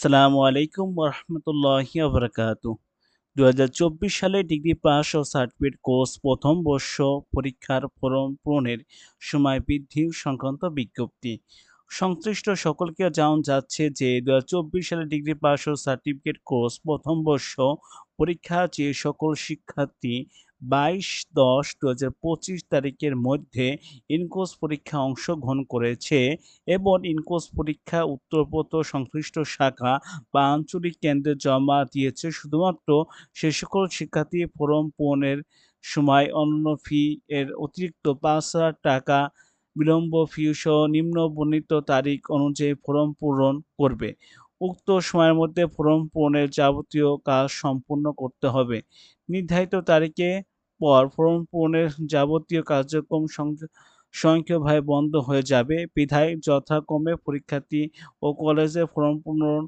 আসসালামু আলাইকুম ওরহমতুল্লাহি ওবরাকাতুহ। ২০২৪ সালে ডিগ্রি পাস ও সার্টিফিকেট কোর্স প্রথম বর্ষ পরীক্ষার ফরম পূরণের সময় বৃদ্ধি সংক্রান্ত বিজ্ঞপ্তি। সংশ্লিষ্ট সকলকে জানানো যাচ্ছে যে ২০২৪ সালে ডিগ্রি পাস ও সার্টিফিকেট কোর্স প্রথম বর্ষ পরীক্ষা যে সকল শিক্ষার্থী ২২/১০/২০২৫ তারিখের মধ্যে ইনকোর্স পরীক্ষায় অংশগ্রহণ করেছে এবং ইনকোর্স পরীক্ষা উত্তরপত্র সংশ্লিষ্ট শাখা বা আঞ্চলিক কেন্দ্রে জমা দিয়েছে, শুধুমাত্র সে সকল শিক্ষার্থী ফরম পূরণের সময় অন্যান্য ফি এর অতিরিক্ত ৳৫,০০০ বিলম্ব ফিসহ নিম্ন বর্ণিত তারিখ অনুযায়ী ফরম পূরণ করবে। উক্ত সময়ের মধ্যে ফরম পূরণের যাবতীয় কাজ সম্পূর্ণ করতে হবে। নির্ধারিত তারিখের পর ফরম পূরণের যাবতীয় কার্যক্রম স্বয়ংক্রিয়ভাবে বন্ধ হয়ে যাবে, বিধায় যথাক্রমে পরীক্ষার্থী ও কলেজে ফরম পূরণ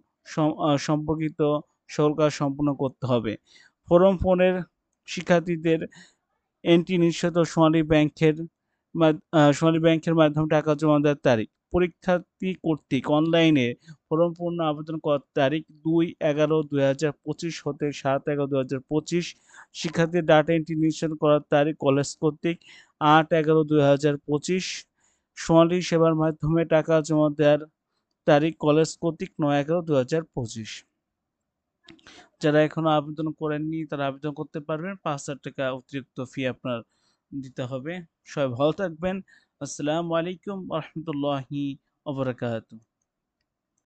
সম্পর্কিত সকল কাজ সম্পূর্ণ করতে হবে। ফরম পূরণের শিক্ষার্থীদের এন্ট্রি নিশ্চিত সোনালী ব্যাংকের মাধ্যমে টাকা জমা দেওয়ার তারিখ। পরীক্ষার্থী কর্তৃক অনলাইনে ফরম পূরণ আবেদন করার তারিখ ২/১১/২০২৫ হতে ৭/১১/২০২৫। শিক্ষার্থীর ডাটা এন্ট্রি নিশ্চিত করার তারিখ কলেজ কর্তৃক ৮/১১/২০২৫। সোনালী সেবার মাধ্যমে টাকা জমা দেওয়ার তারিখ কলেজ কর্তৃক ৯/১১/২০২৫। যারা এখনো আবেদন করেননি তারা আবেদন করতে পারবেন। ৳৫,০০০ অতিরিক্ত ফি আপনার দিতে হবে। সবাই ভালো থাকবেন। আসসালামু আলাইকুম ওয়া রাহমাতুল্লাহি ওয়া বারাকাতুহু।